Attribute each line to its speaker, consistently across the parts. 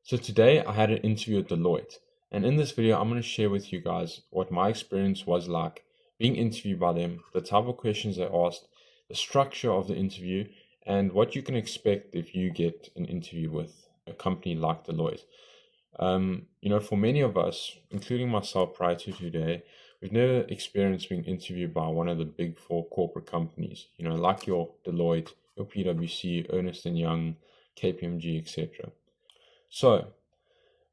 Speaker 1: So today I had an interview at Deloitte, and in this video I'm going to share with you guys what my experience was like being interviewed by them, the type of questions they asked, the structure of the interview, and what you can expect if you get an interview with a company like Deloitte. For many of us, including myself prior to today, we've never experienced being interviewed by one of the big four corporate companies, like your Deloitte, your PWC, Ernst& Young, KPMG, etc. So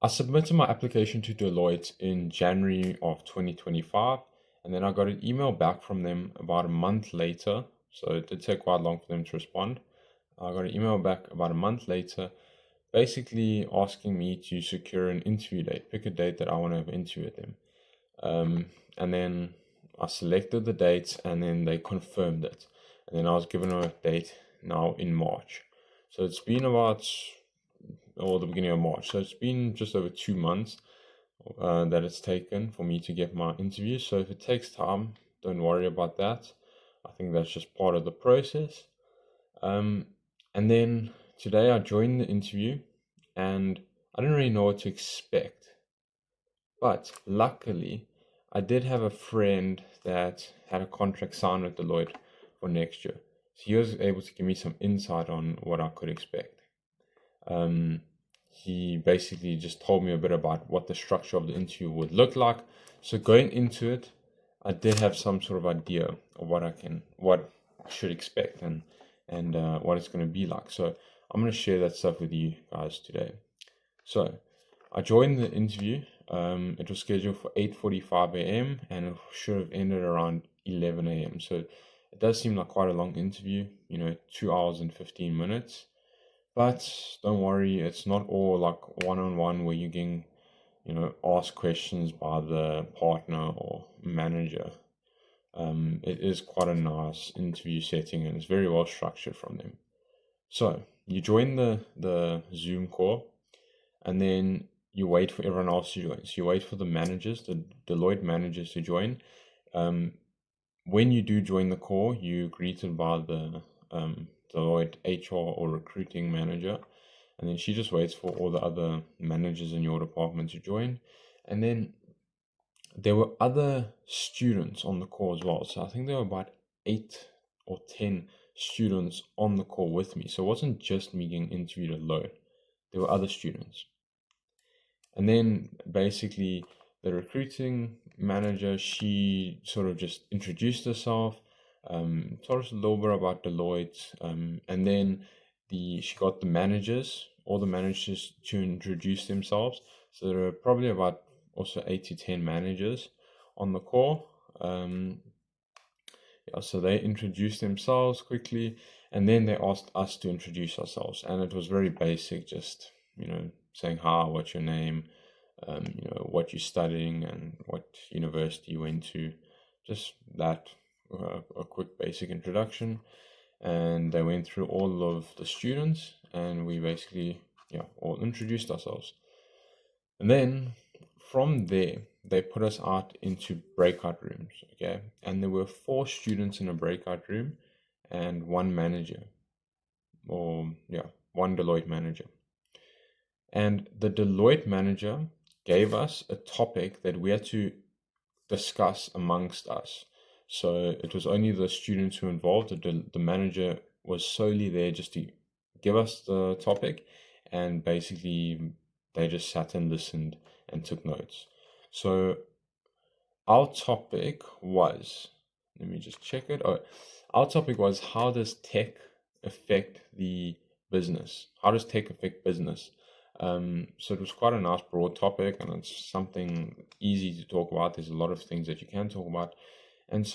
Speaker 1: I submitted my application to Deloitte in January of 2025, and then I got an email back from them about a month later. So it did take quite long for them to respond. I got an email back about a month later, basically asking me to secure an interview date, pick a date that I want to have an interview with them. And then I selected the dates, and then they confirmed it. And then I was given a date now in March. So it's been about the beginning of March. So it's been just over 2 months that it's taken for me to get my interview. So if it takes time, don't worry about that. I think that's just part of the process. And then today I joined the interview, and I didn't really know what to expect. But luckily, I did have a friend that had a contract signed with Deloitte for next year. So he was able to give me some insight on what I could expect. He basically just told me a bit about what the structure of the interview would look like. So going into it, I did have some sort of idea of what I should expect and what it's going to be like. So I'm going to share that stuff with you guys today. So I joined the interview. It was scheduled for 8:45 a.m. and it should have ended around 11 a.m. So it does seem like quite a long interview, 2 hours and 15 minutes. But don't worry, it's not all like one-on-one where you're getting, asked questions by the partner or manager. It is quite a nice interview setting, and it's very well structured from them. So you join the Zoom call, and then you wait for everyone else to join. So you wait for the managers, the Deloitte managers to join. When you do join the call, you're greeted by the Deloitte HR or recruiting manager, and then she just waits for all the other managers in your department to join. And then there were other students on the call as well. So I think there were about 8 or 10 students on the call with me. So it wasn't just me getting interviewed alone. There were other students. And then basically the recruiting manager, she sort of just introduced herself, told us a little bit about Deloitte, and then she got all the managers to introduce themselves. So there were probably about also 8 to 10 managers on the call. So they introduced themselves quickly, and then they asked us to introduce ourselves, and it was very basic, just saying hi, what's your name, what you're studying, and what university you went to, just that, a quick basic introduction. And they went through all of the students, and we basically all introduced ourselves. And then from there, they put us out into breakout rooms, okay? And there were 4 students in a breakout room and one manager, one Deloitte manager. And the Deloitte manager gave us a topic that we had to discuss amongst us. So it was only the students who were involved. The manager was solely there just to give us the topic, and basically they just sat and listened and took notes. So our topic was, let me just check it. Our topic was, how does tech affect the business? How does tech affect business? So it was quite a nice broad topic, and it's something easy to talk about. There's a lot of things that you can talk about. And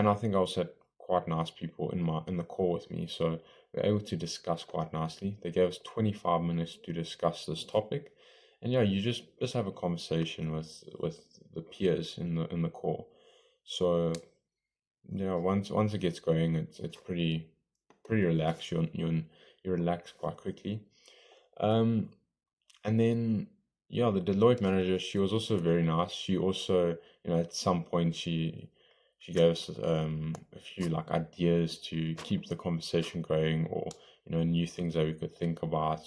Speaker 1: I think I also had quite nice people in the call with me. So we were able to discuss quite nicely. They gave us 25 minutes to discuss this topic. And you just have a conversation with the peers in the call. So once it gets going, it's pretty relaxed. You relax quite quickly. And then the Deloitte manager, she was also very nice. She also, at some point she gave us a few like ideas to keep the conversation going, or new things that we could think about.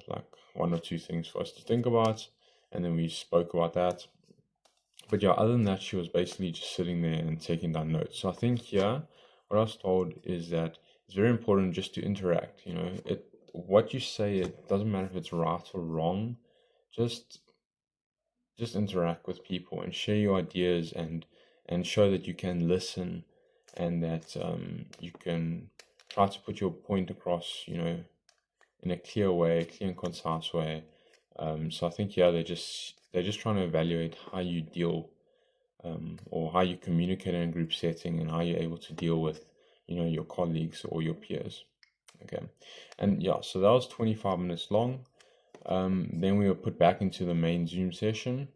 Speaker 1: like one or two things for us to think about, and then we spoke about that. But yeah, other than that, she was basically just sitting there and taking down notes. So I think here, what I was told is that it's very important just to interact. What you say, it doesn't matter if it's right or wrong. Just interact with people and share your ideas and show that you can listen, and that you can try to put your point across, in a clear way, clear and concise way. So I think they're just trying to evaluate how you deal, or how you communicate in a group setting, and how you're able to deal with, your colleagues or your peers. Okay, and yeah, so that was 25 minutes long. Then we were put back into the main Zoom session.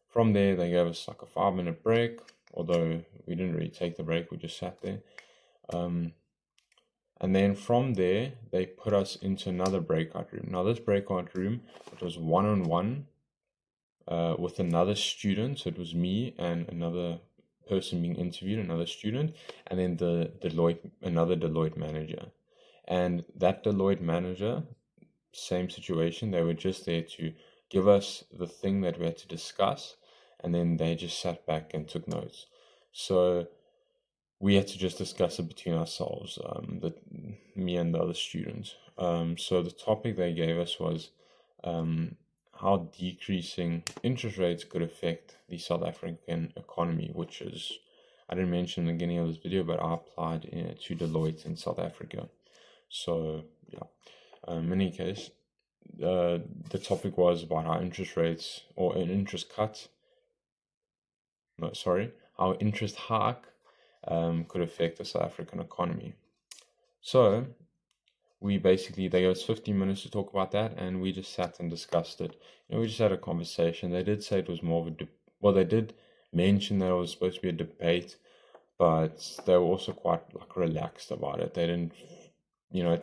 Speaker 1: From there, they gave us like a 5-minute break, although we didn't really take the break, we just sat there. And then from there, they put us into another breakout room. Now, this breakout room, it was one-on-one with another student. So it was me and another person being interviewed, another student, and then another Deloitte manager. And that Deloitte manager, same situation, they were just there to give us the thing that we had to discuss, and then they just sat back and took notes. So we had to just discuss it between ourselves, me and the other students. So the topic they gave us was how decreasing interest rates could affect the South African economy, which is, I didn't mention in the beginning of this video, but I applied to Deloitte in South Africa. So yeah, in any case, the topic was about how interest rates, or an interest cut, no, sorry, how interest hike could affect the South African economy. So they gave us 15 minutes to talk about that, and we just sat and discussed it. We just had a conversation. They did say it was more of they did mention that it was supposed to be a debate, but they were also quite relaxed about it. They didn't,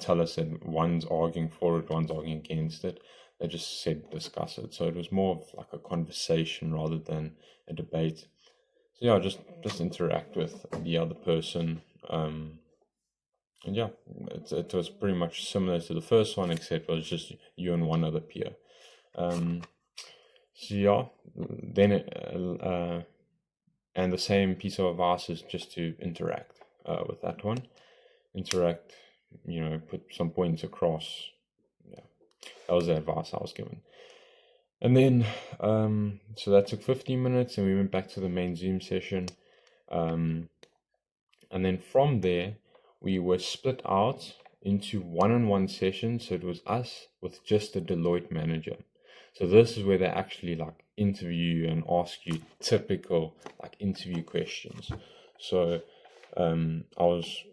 Speaker 1: tell us that one's arguing for it, one's arguing against it. They just said discuss it. So it was more of like a conversation rather than a debate. So yeah, just interact with the other person. And yeah, it was pretty much similar to the first one, except it was just you and one other peer. So yeah, then and the same piece of advice is just to interact with that one. Interact, put some points across. Yeah, that was the advice I was given. And then, so that took 15 minutes, and we went back to the main Zoom session. And then from there, we were split out into one-on-one sessions. So it was us with just the Deloitte manager. So this is where they actually interview you and ask you typical interview questions. So I was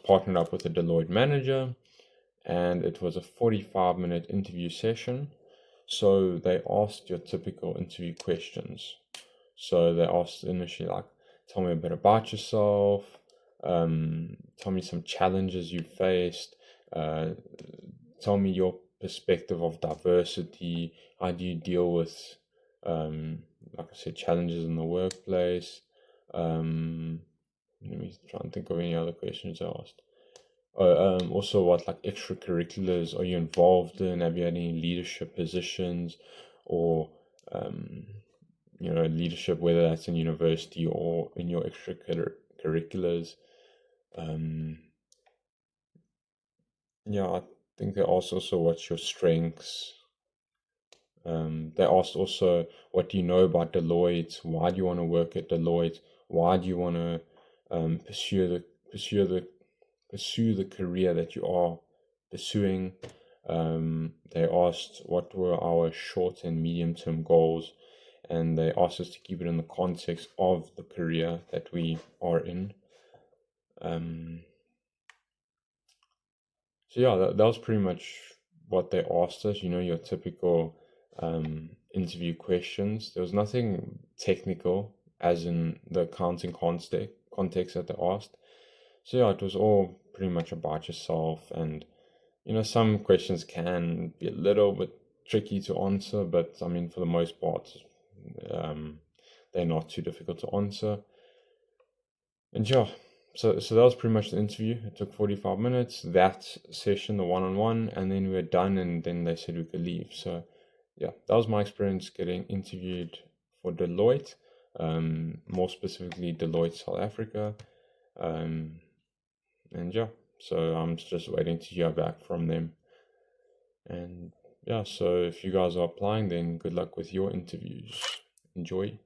Speaker 1: partnered up with a Deloitte manager, and it was a 45-minute interview session. So they asked your typical interview questions. So they asked initially tell me a bit about yourself, tell me some challenges you faced, tell me your perspective of diversity, how do you deal with, like I said, challenges in the workplace. Let me try and think of any other questions I asked. Also, what extracurriculars are you involved in? Have you had any leadership positions, or leadership, whether that's in university or in your extracurriculars? Yeah, I think they asked also what's your strengths. They asked also, what do you know about Deloitte? Why do you want to work at Deloitte? Why do you want to pursue the career that you are pursuing? They asked what were our short and medium term goals, and they asked us to keep it in the context of the career that we are in. So yeah, that was pretty much what they asked us, your typical interview questions. There was nothing technical, as in the accounting context that they asked. So yeah, it was all pretty much about yourself, and some questions can be a little bit tricky to answer, but I mean, for the most part, they're not too difficult to answer. And yeah, So that was pretty much the interview. It took 45 minutes, that session, the one-on-one, and then we were done, and then they said we could leave. So yeah, that was my experience getting interviewed for Deloitte, more specifically Deloitte South Africa. And yeah, so I'm just waiting to hear back from them. And yeah, so if you guys are applying, then good luck with your interviews. Enjoy.